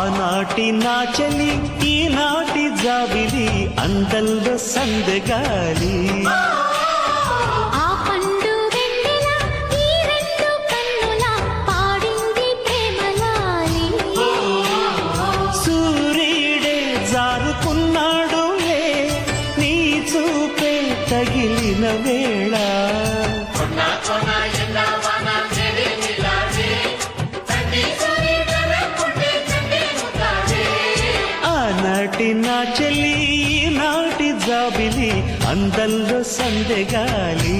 ఆనాటి నా చలి ఈనాటి జాబిలి అందల్లో సందగాలి ఆ పండు వెన్నెల ఈ రెండు కన్నుల పాడింది ప్రేమలాలి సూర్యుడే జారుకున్నాడులే నీ చూపే తగిలిన వేళ ఆనాటి నా చెల్లి నాటి జాబిలి అందల్లో సందెగాలి